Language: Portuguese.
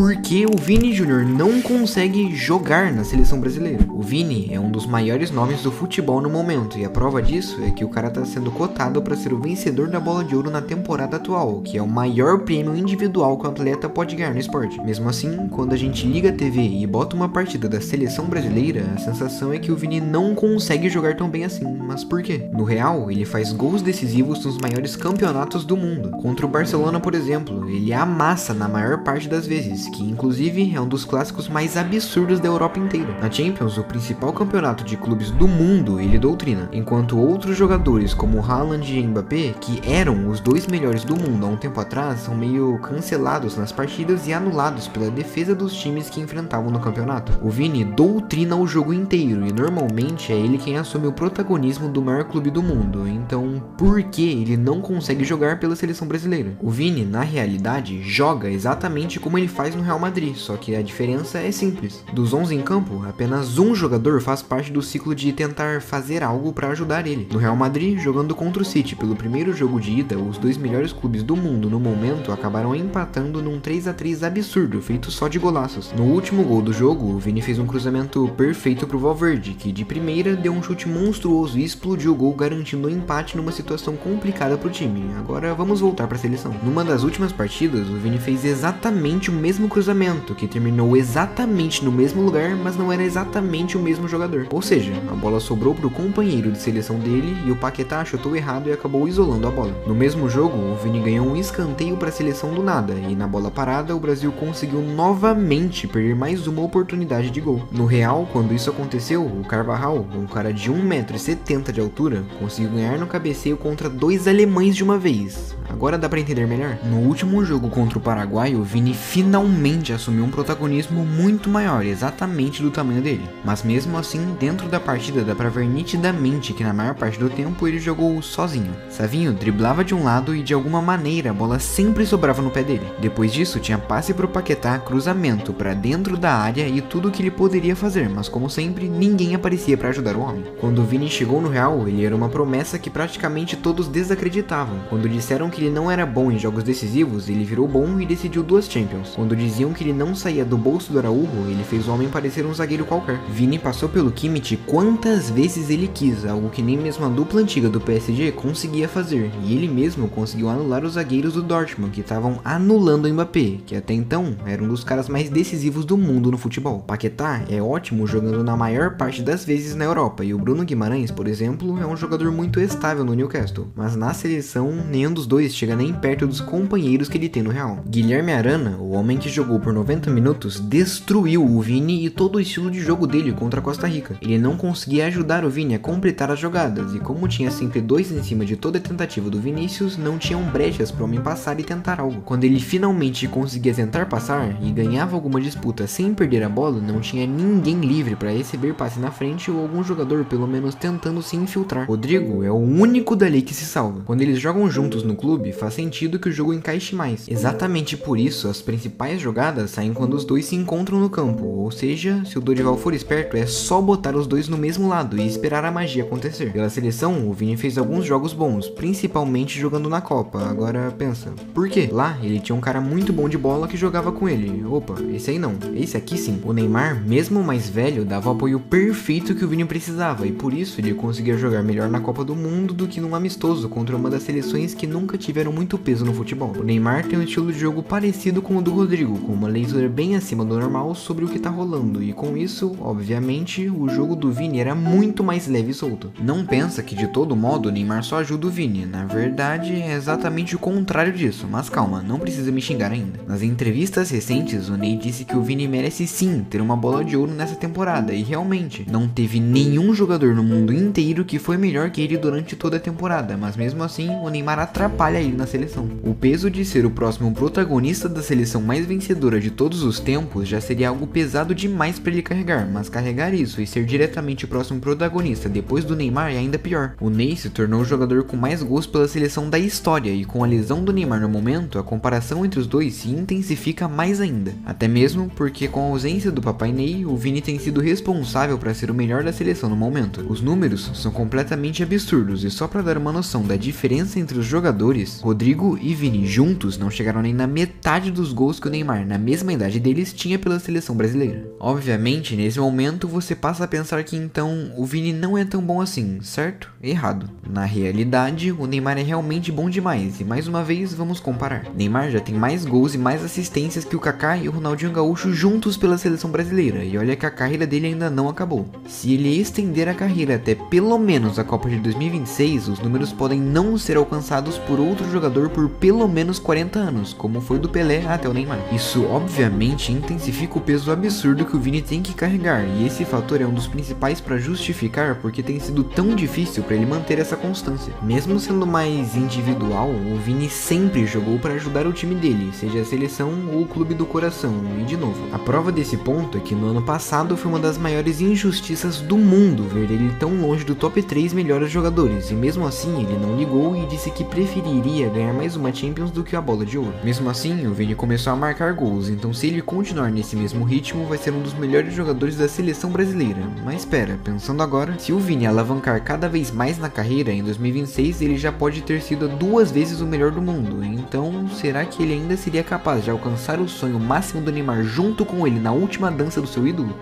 por que o Vini Júnior não consegue jogar na seleção brasileira. O Vini é um dos maiores nomes do futebol no momento, e a prova disso é que o cara tá sendo cotado para ser o vencedor da Bola de Ouro na temporada atual, que é o maior prêmio individual que o atleta pode ganhar no esporte. Mesmo assim, quando a gente liga a TV e bota uma partida da seleção brasileira, a sensação é que o Vini não consegue jogar tão bem assim. Mas por quê? No real, ele faz gols decisivos nos maiores campeonatos do mundo. Contra o Barcelona, por exemplo, ele amassa na maior parte das vezes, que inclusive é um dos clássicos mais absurdos da Europa inteira. Na Champions, o principal campeonato de clubes do mundo, ele doutrina, enquanto outros jogadores como Haaland e Mbappé, que eram os dois melhores do mundo há um tempo atrás, são meio cancelados nas partidas e anulados pela defesa dos times que enfrentavam no campeonato. O Vini doutrina o jogo inteiro e normalmente é ele quem assume o protagonismo do maior clube do mundo, então por que ele não consegue jogar pela seleção brasileira? O Vini, na realidade, joga exatamente como ele faz no Real Madrid, só que a diferença é simples. Dos 11 em campo, apenas um jogador faz parte do ciclo de tentar fazer algo para ajudar ele. No Real Madrid, jogando contra o City pelo primeiro jogo de ida, os dois melhores clubes do mundo no momento acabaram empatando num 3-3 absurdo, feito só de golaços. No último gol do jogo, o Vini fez um cruzamento perfeito pro Valverde, que de primeira deu um chute monstruoso e explodiu o gol, garantindo o empate numa situação complicada pro time. Agora vamos voltar pra seleção. Numa das últimas partidas, o Vini fez exatamente o mesmo cruzamento, que terminou exatamente no mesmo lugar, mas não era exatamente o mesmo jogador. Ou seja, a bola sobrou pro companheiro de seleção dele e o Paquetá chutou errado e acabou isolando a bola. No mesmo jogo, o Vini ganhou um escanteio para a seleção do nada e na bola parada o Brasil conseguiu novamente perder mais uma oportunidade de gol. No real, quando isso aconteceu, o Carvajal, um cara de 1,70 m de altura, conseguiu ganhar no cabeceio contra dois alemães de uma vez. Agora dá pra entender melhor? No último jogo contra o Paraguai, o Vini finalmente assumiu um protagonismo muito maior, exatamente do tamanho dele. Mas mesmo assim, dentro da partida dá pra ver nitidamente que na maior parte do tempo ele jogou sozinho. Savinho driblava de um lado e de alguma maneira a bola sempre sobrava no pé dele. Depois disso tinha passe pro Paquetá, cruzamento pra dentro da área e tudo o que ele poderia fazer, mas como sempre, ninguém aparecia pra ajudar o homem. Quando o Vini chegou no Real, ele era uma promessa que praticamente todos desacreditavam. Quando disseram que ele não era bom em jogos decisivos, ele virou bom e decidiu 2 Champions. Quando diziam que ele não saía do bolso do Araújo, ele fez o homem parecer um zagueiro qualquer. Vini passou pelo Kimmich quantas vezes ele quis, algo que nem mesmo a dupla antiga do PSG conseguia fazer, e ele mesmo conseguiu anular os zagueiros do Dortmund, que estavam anulando o Mbappé, que até então era um dos caras mais decisivos do mundo no futebol. Paquetá é ótimo jogando na maior parte das vezes na Europa, e o Bruno Guimarães, por exemplo, é um jogador muito estável no Newcastle, mas na seleção nenhum dos dois chega nem perto dos companheiros que ele tem no Real. Guilherme Arana, o homem que jogou por 90 minutos, destruiu o Vini e todo o estilo de jogo dele contra a Costa Rica. Ele não conseguia ajudar o Vini a completar as jogadas, e como tinha sempre dois em cima de toda a tentativa do Vinícius, não tinham brechas para o homem passar e tentar algo. Quando ele finalmente conseguia tentar passar e ganhava alguma disputa sem perder a bola, não tinha ninguém livre para receber passe na frente ou algum jogador pelo menos tentando se infiltrar. Rodrigo é o único dali que se salva. Quando eles jogam juntos no clube, faz sentido que o jogo encaixe mais. Exatamente por isso, as principais jogadas saem quando os dois se encontram no campo, ou seja, se o Dorival for esperto, é só botar os dois no mesmo lado e esperar a magia acontecer. Pela seleção, o Vini fez alguns jogos bons, principalmente jogando na Copa. Agora pensa, por quê? Lá, ele tinha um cara muito bom de bola que jogava com ele. Opa, esse aí não, esse aqui sim. O Neymar, mesmo mais velho, dava o apoio perfeito que o Vini precisava, e por isso ele conseguia jogar melhor na Copa do Mundo do que num amistoso contra uma das seleções que nunca tiveram muito peso no futebol. O Neymar tem um estilo de jogo parecido com o do Rodrigo, com uma leitura bem acima do normal sobre o que tá rolando, e com isso, obviamente, o jogo do Vini era muito mais leve e solto. Não pensa que de todo modo o Neymar só ajuda o Vini, na verdade é exatamente o contrário disso, mas calma, não precisa me xingar ainda. Nas entrevistas recentes, o Ney disse que o Vini merece sim ter uma bola de ouro nessa temporada, e realmente, não teve nenhum jogador no mundo inteiro que foi melhor que ele durante toda a temporada, mas mesmo assim, o Neymar atrapalha ele na seleção. O peso de ser o próximo protagonista da seleção mais vencedora de todos os tempos já seria algo pesado demais para ele carregar, mas carregar isso e ser diretamente o próximo protagonista depois do Neymar é ainda pior. O Ney se tornou o jogador com mais gols pela seleção da história, e com a lesão do Neymar no momento, a comparação entre os dois se intensifica mais ainda. Até mesmo porque com a ausência do papai Ney, o Vini tem sido responsável para ser o melhor da seleção no momento. Os números são completamente absurdos, e só para dar uma noção da diferença entre os jogadores, vez. Rodrigo e Vini juntos não chegaram nem na metade dos gols que o Neymar, na mesma idade deles, tinha pela seleção brasileira. Obviamente, nesse momento você passa a pensar que então o Vini não é tão bom assim, certo? Errado. Na realidade, o Neymar é realmente bom demais e mais uma vez vamos comparar. Neymar já tem mais gols e mais assistências que o Kaká e o Ronaldinho Gaúcho juntos pela seleção brasileira, e olha que a carreira dele ainda não acabou. Se ele estender a carreira até pelo menos a Copa de 2026, os números podem não ser alcançados por outro jogador por pelo menos 40 anos, como foi do Pelé até o Neymar. Isso obviamente intensifica o peso absurdo que o Vini tem que carregar, e esse fator é um dos principais para justificar porque tem sido tão difícil para ele manter essa constância. Mesmo sendo mais individual, o Vini sempre jogou para ajudar o time dele, seja a seleção ou o clube do coração, e de novo, a prova desse ponto é que no ano passado foi uma das maiores injustiças do mundo ver ele tão longe do top 3 melhores jogadores, e mesmo assim ele não ligou e disse que preferiria ganhar mais uma Champions do que a bola de ouro. Mesmo assim, o Vini começou a marcar gols, então se ele continuar nesse mesmo ritmo, vai ser um dos melhores jogadores da seleção brasileira. Mas espera, pensando agora, se o Vini alavancar cada vez mais na carreira, em 2026 ele já pode ter sido 2 vezes o melhor do mundo, então será que ele ainda seria capaz de alcançar o sonho máximo do Neymar junto com ele na última dança do seu ídolo?